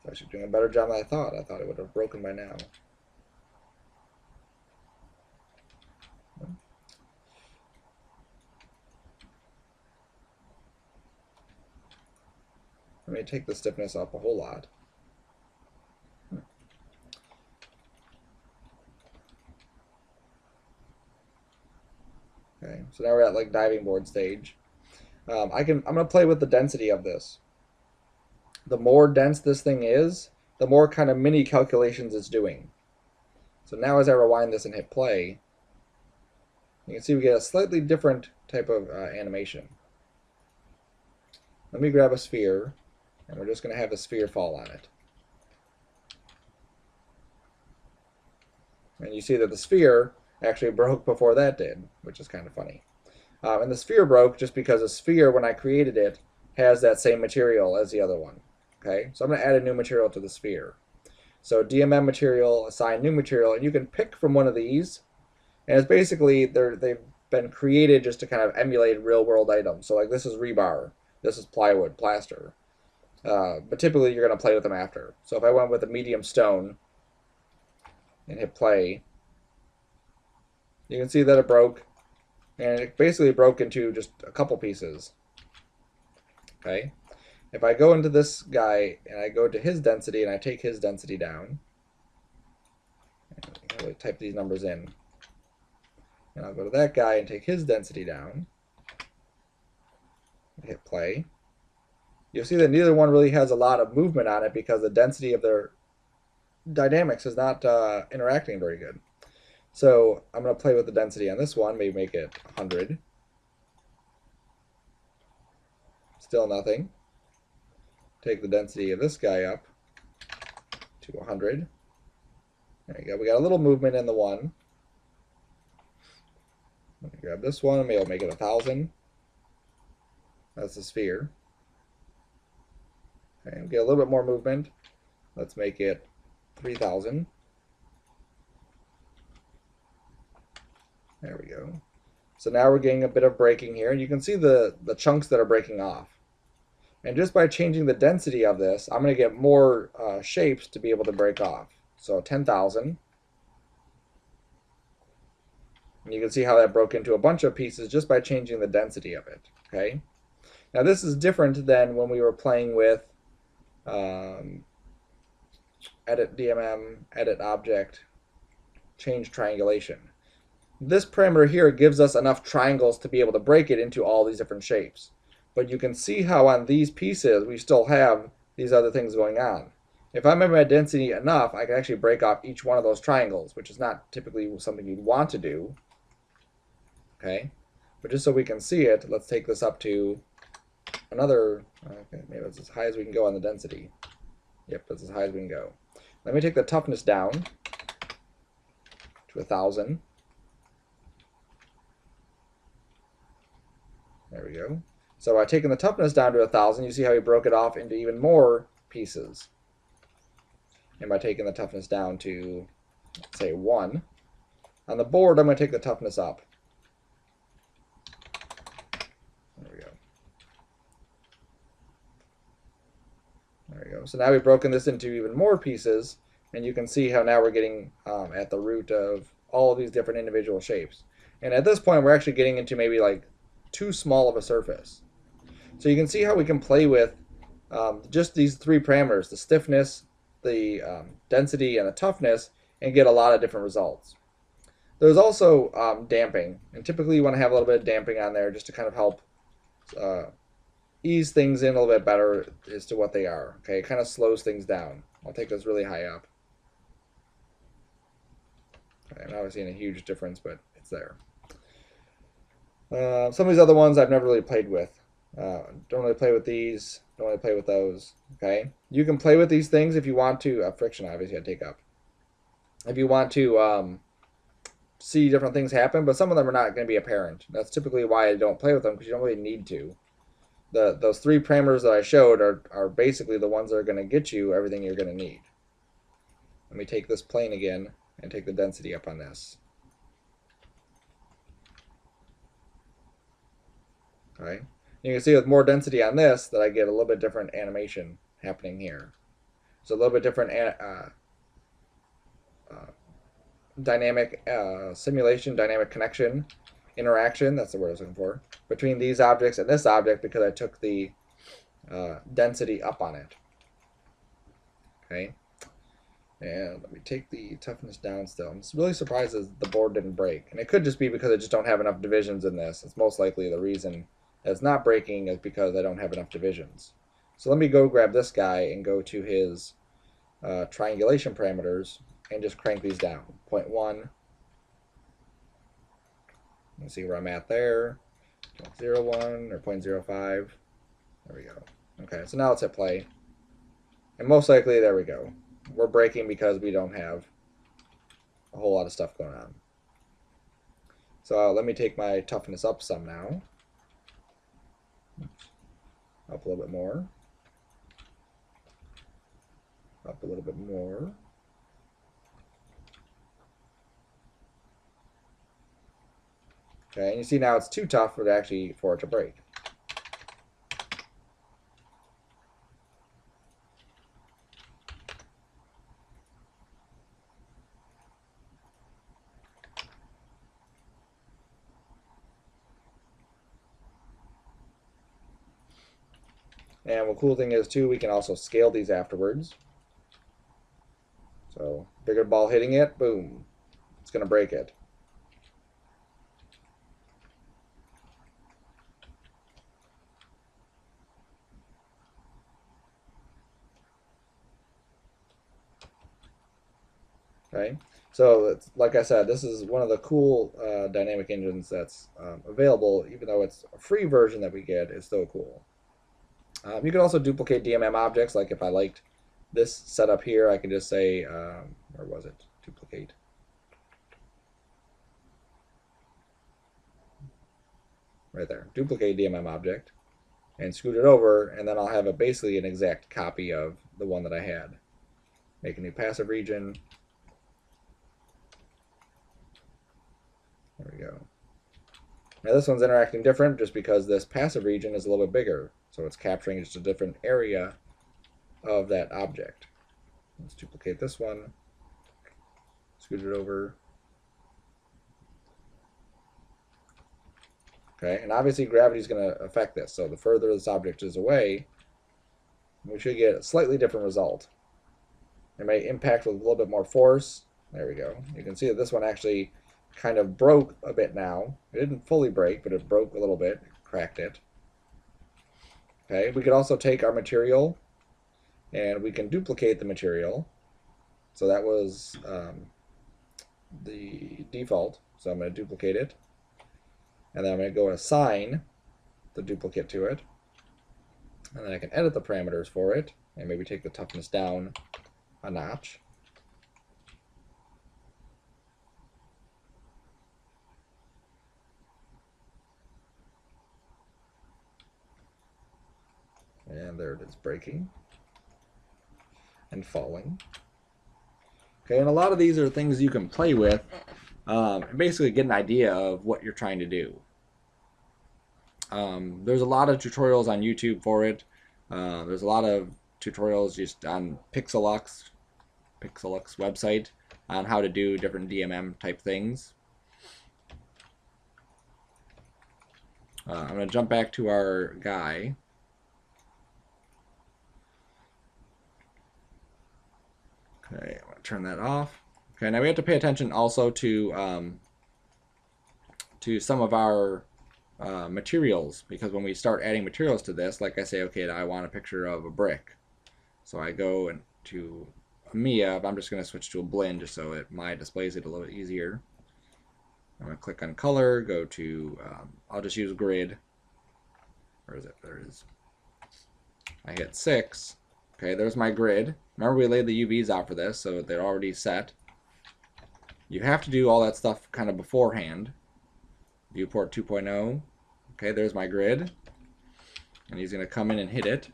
Speaker 1: it's actually doing a better job than I thought. I thought it would have broken by now. Let me take the stiffness up a whole lot. Okay, so now we're at like diving board stage. I'm gonna play with the density of this. The more dense this thing is, the more kind of mini calculations it's doing. So now as I rewind this and hit play, you can see we get a slightly different type of animation. Let me grab a sphere, and we're just going to have the sphere fall on it. And you see that the sphere actually broke before that did, which is kind of funny. And the sphere broke just because the sphere, when I created it, has that same material as the other one. Okay, so I'm going to add a new material to the sphere. So DMM material, assign new material, and you can pick from one of these. And it's basically, they've been created just to kind of emulate real world items. So like this is rebar, this is plywood, plaster. But typically you're going to play with them after. So if I went with a medium stone and hit play, you can see that it broke. And it basically broke into just a couple pieces. Okay. If I go into this guy and I go to his density and I take his density down, and I'll type these numbers in, and I'll go to that guy and take his density down, and hit play, you'll see that neither one really has a lot of movement on it because the density of their dynamics is not interacting very good. So I'm going to play with the density on this one, maybe make it 100. Still nothing. Take the density of this guy up to 100. There you go. We got a little movement in the one. Let me grab this one. Maybe I'll make it 1,000. That's the sphere. Okay, we'll get a little bit more movement. Let's make it 3,000. There we go. So now we're getting a bit of breaking here, and you can see the chunks that are breaking off. And just by changing the density of this, I'm going to get more shapes to be able to break off. So 10,000. And you can see how that broke into a bunch of pieces just by changing the density of it. Okay. Now this is different than when we were playing with edit DMM, edit object, change triangulation. This parameter here gives us enough triangles to be able to break it into all these different shapes. But you can see how on these pieces we still have these other things going on. If I remember my density enough, I can actually break off each one of those triangles, which is not typically something you'd want to do. Okay, but just so we can see it, let's take this up to another, okay, maybe that's as high as we can go on the density. Yep, that's as high as we can go. Let me take the toughness down to 1,000. There we go. So by taking the toughness down to 1,000, you see how we broke it off into even more pieces. And by taking the toughness down to, say, 1, on the board, I'm going to take the toughness up. There we go. There we go. So now we've broken this into even more pieces, and you can see how now we're getting at the root of all of these different individual shapes. And at this point, we're actually getting into maybe like too small of a surface. So you can see how we can play with just these three parameters, the stiffness, the density, and the toughness, and get a lot of different results. There's also damping, and typically you want to have a little bit of damping on there just to kind of help ease things in a little bit better as to what they are. Okay, it kind of slows things down. I'll take this really high up. Okay, I'm not seeing a huge difference, but it's there. Some of these other ones I've never really played with. Don't really play with these. Don't really play with those. Okay, you can play with these things if you want to. Friction, obviously, I take up. if you want to see different things happen, but some of them are not going to be apparent. That's typically why I don't play with them, because you don't really need to. Those three parameters that I showed are basically the ones that are going to get you everything you're going to need. Let me take this plane again and take the density up on this. Okay. You can see with more density on this that I get a little bit different animation happening here. So a little bit different dynamic simulation, dynamic connection, interaction, that's the word I was looking for, between these objects and this object because I took the density up on it. Okay. And let me take the toughness down still. I'm really surprised that the board didn't break. And it could just be because I just don't have enough divisions in this. It's most likely the reason that it's not breaking is because I don't have enough divisions. So let me go grab this guy and go to his triangulation parameters and just crank these down. 0.1. Let's see where I'm at there. 0.01 or 0.05. There we go. Okay, so now let's hit play. And most likely, there we go. We're breaking because we don't have a whole lot of stuff going on. So let me take my toughness up some now. Up a little bit more. Up a little bit more. Okay, and you see now it's too tough for it to break. And the cool thing is too, we can also scale these afterwards. So bigger ball hitting it, boom, it's going to break it. Okay, so like I said, this is one of the cool dynamic engines that's available. Even though it's a free version that we get, it's still cool. You can also duplicate DMM objects. Like if I liked this setup here, I can just say, where was it? Duplicate. Right there. Duplicate DMM object and scoot it over, and then I'll have basically an exact copy of the one that I had. Make a new passive region. There we go. Now this one's interacting different just because this passive region is a little bit bigger. So it's capturing just a different area of that object. Let's duplicate this one. Scoot it over. Okay, and obviously gravity is going to affect this. So the further this object is away, we should get a slightly different result. It may impact with a little bit more force. There we go. You can see that this one actually kind of broke a bit now. It didn't fully break, but it broke a little bit, cracked it. Okay, we could also take our material and we can duplicate the material. So that was the default. So I'm going to duplicate it. And then I'm going to go assign the duplicate to it. And then I can edit the parameters for it and maybe take the toughness down a notch. And there it is, breaking and falling. Okay, and a lot of these are things you can play with and basically get an idea of what you're trying to do. There's a lot of tutorials on YouTube for it. There's a lot of tutorials just on Pixelux website on how to do different DMM type things. I'm going to jump back to our guy. Okay, I'm going to turn that off. Okay, now we have to pay attention also to some of our materials, because when we start adding materials to this, like I say, okay, I want a picture of a brick. So I go into Maya, but I'm just going to switch to a blend just so Maya displays it a little bit easier. I'm going to click on color, go to, I'll just use grid. Where is it? There it is. I hit 6. Okay, there's my grid. Remember we laid the UVs out for this, so they're already set. You have to do all that stuff kind of beforehand. Viewport 2.0. Okay, there's my grid. And he's going to come in and hit it.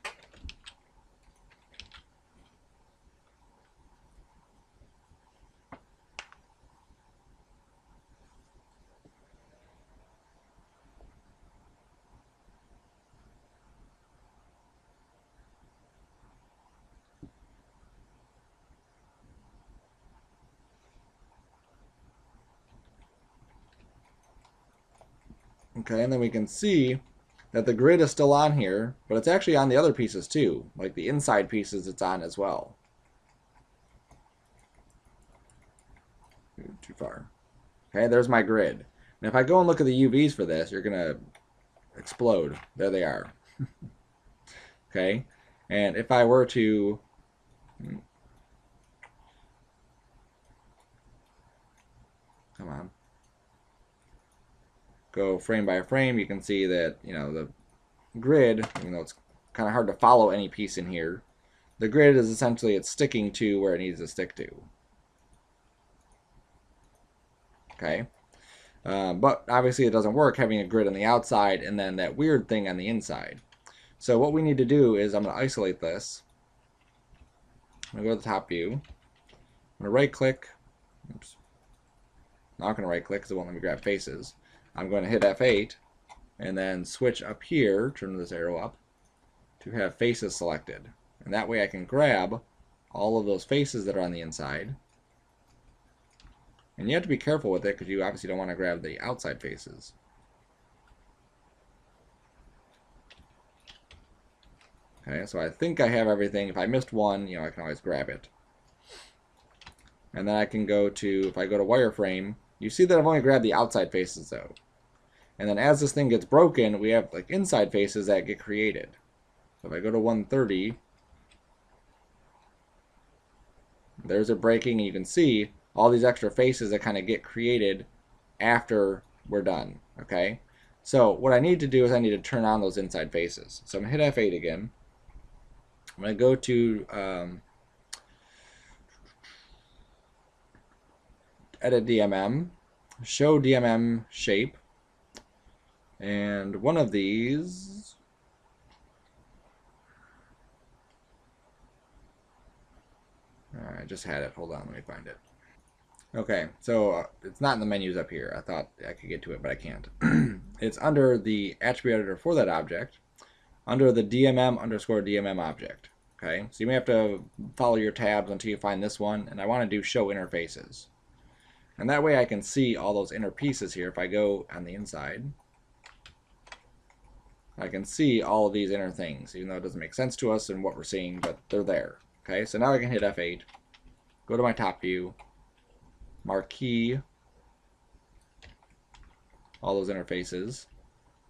Speaker 1: Okay, and then we can see that the grid is still on here, but it's actually on the other pieces too, like the inside pieces it's on as well. Too far. Okay, there's my grid. And if I go and look at the UVs for this, you're going to explode. There they are. Okay, and if I were to come on, go frame by frame, you can see that, you know, the grid, even though it's kind of hard to follow any piece in here, the grid is essentially it's sticking to where it needs to stick to. Okay, but obviously it doesn't work having a grid on the outside and then that weird thing on the inside. So what we need to do is I'm going to isolate this. I'm going to go to the top view. I'm going to right click. Oops. I'm not going to right click because it won't let me grab faces. I'm going to hit F8 and then switch up here, turn this arrow up, to have faces selected. And that way I can grab all of those faces that are on the inside. And you have to be careful with it because you obviously don't want to grab the outside faces. Okay, so I think I have everything. If I missed one, you know, I can always grab it. And then I can go to, if I go to wireframe, you see that I've only grabbed the outside faces though. And then as this thing gets broken, we have like inside faces that get created. So if I go to 130, there's a breaking, and you can see all these extra faces that kind of get created after we're done. Okay, so what I need to do is I need to turn on those inside faces. So I'm going to hit F8 again. I'm going to go to edit DMM, show DMM shape, and one of these, I just had it, hold on, let me find it. Okay, so it's not in the menus up here. I thought I could get to it, but I can't. It's under the attribute editor for that object, under the DMM_DMM object. Okay, so you may have to follow your tabs until you find this one, and I want to do show interfaces. And that way I can see all those inner pieces here. If I go on the inside, I can see all of these inner things, even though it doesn't make sense to us and what we're seeing, but they're there. Okay, so now I can hit F8, go to my top view, marquee, all those interfaces.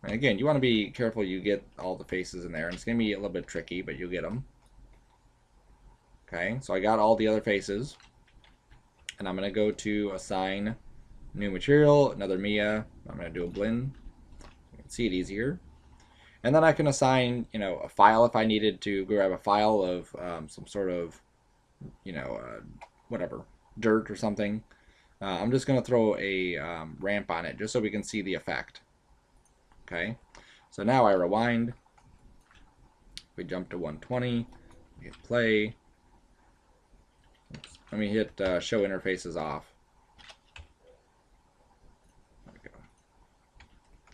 Speaker 1: And again, you want to be careful you get all the faces in there. And it's going to be a little bit tricky, but you'll get them. Okay, so I got all the other faces. And I'm going to go to assign new material, another Mia. I'm going to do a blend. You can see it easier. And then I can assign, you know, a file if I needed to grab a file of some sort of, you know, whatever, dirt or something. I'm just going to throw a ramp on it just so we can see the effect. Okay, so now I rewind. We jump to 120. We hit play. Oops. Let me hit show interfaces off. There we go.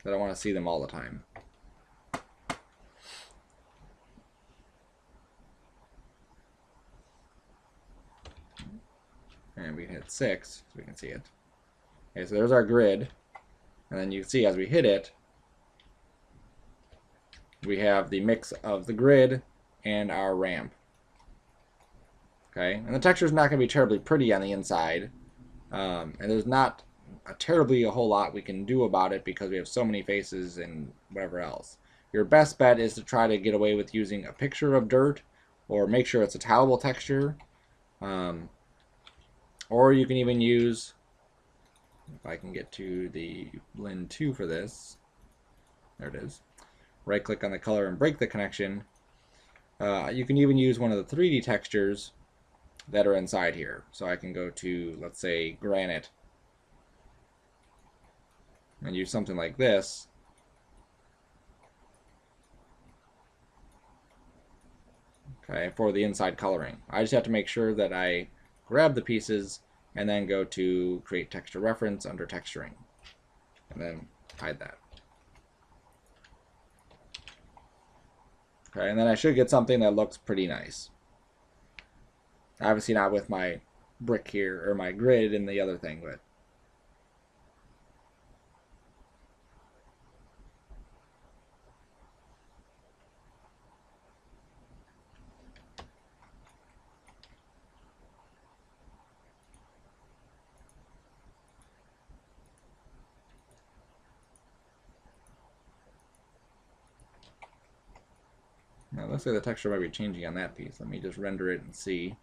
Speaker 1: I don't want to see them all the time. And we hit 6 so we can see it. Okay, so there's our grid. And then you can see as we hit it, we have the mix of the grid and our ramp. Okay, and the texture is not going to be terribly pretty on the inside. And there's not a whole lot we can do about it because we have so many faces and whatever else. Your best bet is to try to get away with using a picture of dirt or make sure it's a tileable texture. Or you can even use, if I can get to the blend 2 for this, there it is. Right click on the color and break the connection. You can even use one of the 3D textures that are inside here. So I can go to, let's say, granite, and use something like this, okay, for the inside coloring. I just have to make sure that I grab the pieces and then go to create texture reference under texturing, and then hide that. Okay, and then I should get something that looks pretty nice. Obviously not with my brick here, or my grid and the other thing, but now it looks like the texture might be changing on that piece. Let me just render it and see.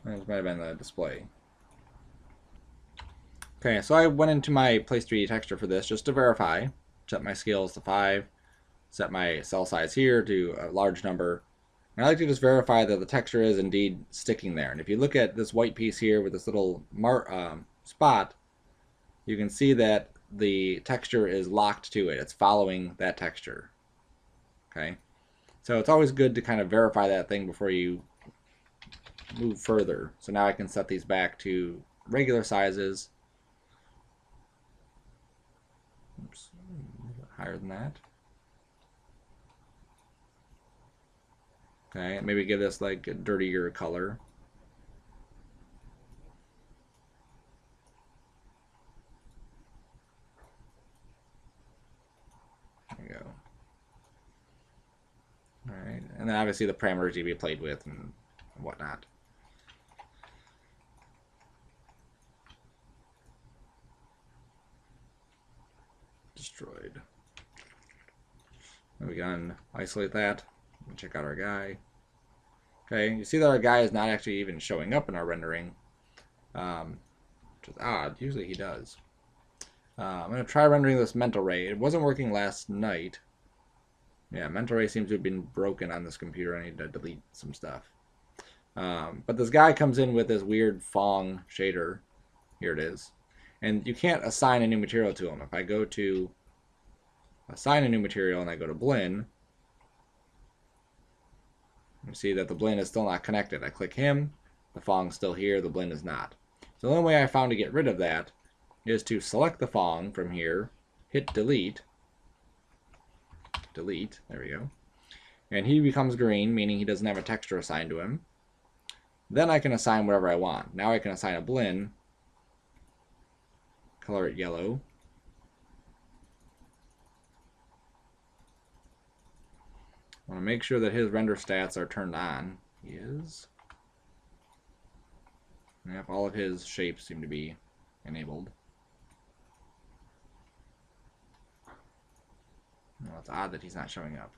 Speaker 1: This might have been the display. Okay, so I went into my Place 3D texture for this just to verify. Set my scales to 5. Set my cell size here to a large number. And I like to just verify that the texture is indeed sticking there. And if you look at this white piece here with this little spot, you can see that the texture is locked to it. It's following that texture. Okay, so it's always good to kind of verify that thing before you move further. So now I can set these back to regular sizes. Oops, higher than that. Okay, maybe give this like a dirtier color. There you go. Alright, and then obviously the parameters you be played with and whatnot. Destroyed. Then we can isolate that and check out our guy. Okay, you see that our guy is not actually even showing up in our rendering, which is odd. Usually he does. I'm going to try rendering this mental ray. It wasn't working last night. Yeah, mental ray seems to have been broken on this computer. I need to delete some stuff. But this guy comes in with this weird Phong shader. Here it is. And you can't assign a new material to him. If I go to assign a new material and I go to blend, you see that the blend is still not connected. I click him, the Phong's still here, the blend is not. So the only way I found to get rid of that is to select the Phong from here, hit delete, there we go, and he becomes green, meaning he doesn't have a texture assigned to him. Then I can assign whatever I want. Now I can assign a blend, color it yellow, I want to make sure that his render stats are turned on. He is. Yep, all of his shapes seem to be enabled. Well, it's odd that he's not showing up.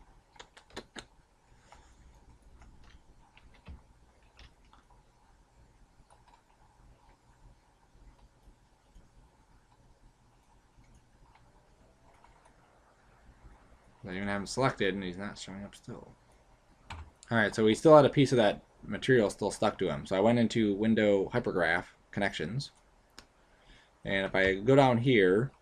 Speaker 1: I even have him selected and he's not showing up still. Alright, so we still had a piece of that material still stuck to him. So I went into Window Hypergraph Connections. And if I go down here,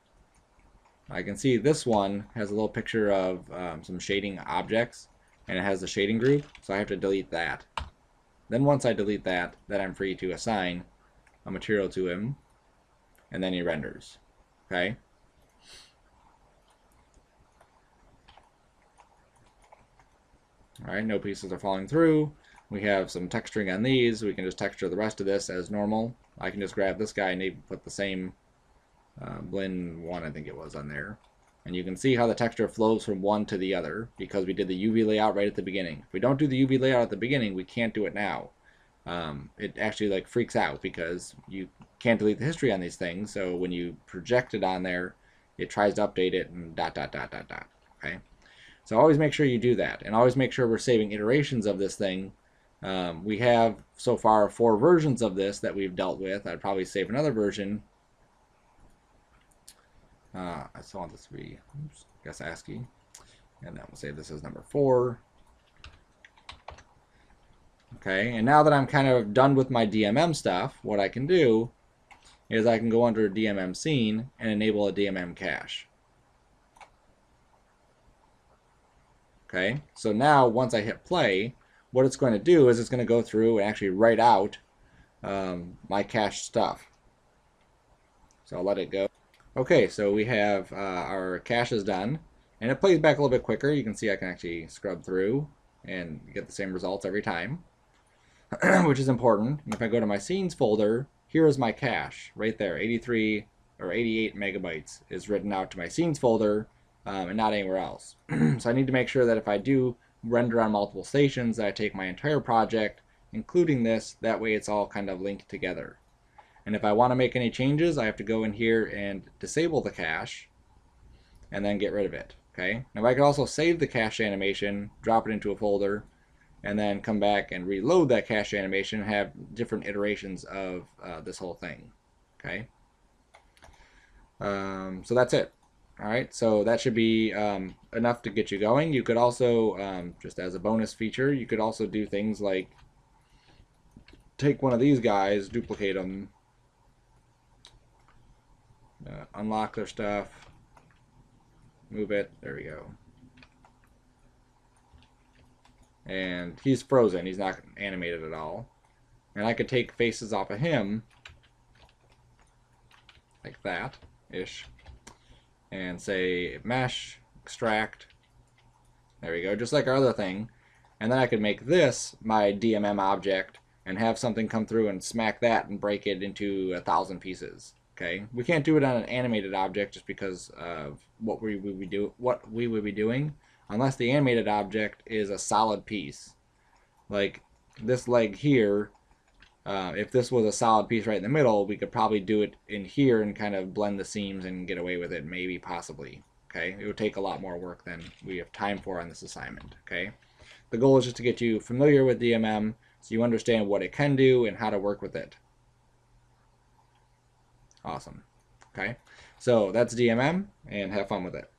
Speaker 1: I can see this one has a little picture of some shading objects. And it has the shading group, so I have to delete that. Then once I delete that, then I'm free to assign a material to him. And then he renders. Okay? Alright, no pieces are falling through. We have some texturing on these. We can just texture the rest of this as normal. I can just grab this guy and maybe put the same blend 1, I think it was, on there. And you can see how the texture flows from one to the other because we did the UV layout right at the beginning. If we don't do the UV layout at the beginning, we can't do it now. It actually like freaks out because you can't delete the history on these things. So when you project it on there, it tries to update it and ... Okay? So always make sure you do that, and always make sure we're saving iterations of this thing. We have so far 4 versions of this that we've dealt with. I'd probably save another version. I still want this to be, oops, I guess ASCII. And then we'll say this is number 4. Okay, and now that I'm kind of done with my DMM stuff, what I can do is I can go under DMM scene and enable a DMM cache. Okay, so now once I hit play, what it's going to do is it's going to go through and actually write out my cache stuff. So I'll let it go. Okay, so we have our caches done, and it plays back a little bit quicker. You can see I can actually scrub through and get the same results every time, which is important. And if I go to my scenes folder, here is my cache right there. 83 or 88 megabytes is written out to my scenes folder and not anywhere else. So I need to make sure that if I do render on multiple stations, that I take my entire project, including this, that way it's all kind of linked together. And if I want to make any changes, I have to go in here and disable the cache and then get rid of it. Okay. Now I can also save the cache animation, drop it into a folder, and then come back and reload that cache animation and have different iterations of this whole thing. Okay. So that's it. All right. So that should be enough to get you going. You could also, just as a bonus feature, you could also do things like take one of these guys, duplicate them, unlock their stuff, move it, there we go. And he's frozen, he's not animated at all. And I could take faces off of him, like that-ish, and say mesh, extract, there we go, just like our other thing. And then I could make this my DMM object and have something come through and smack that and break it into 1,000 pieces. Okay, we can't do it on an animated object just because of what we would be doing, unless the animated object is a solid piece. Like this leg here, if this was a solid piece right in the middle, we could probably do it in here and kind of blend the seams and get away with it, maybe, possibly. Okay, it would take a lot more work than we have time for on this assignment. Okay, the goal is just to get you familiar with DMM so you understand what it can do and how to work with it. Awesome. Okay, so that's DMM, and have fun with it.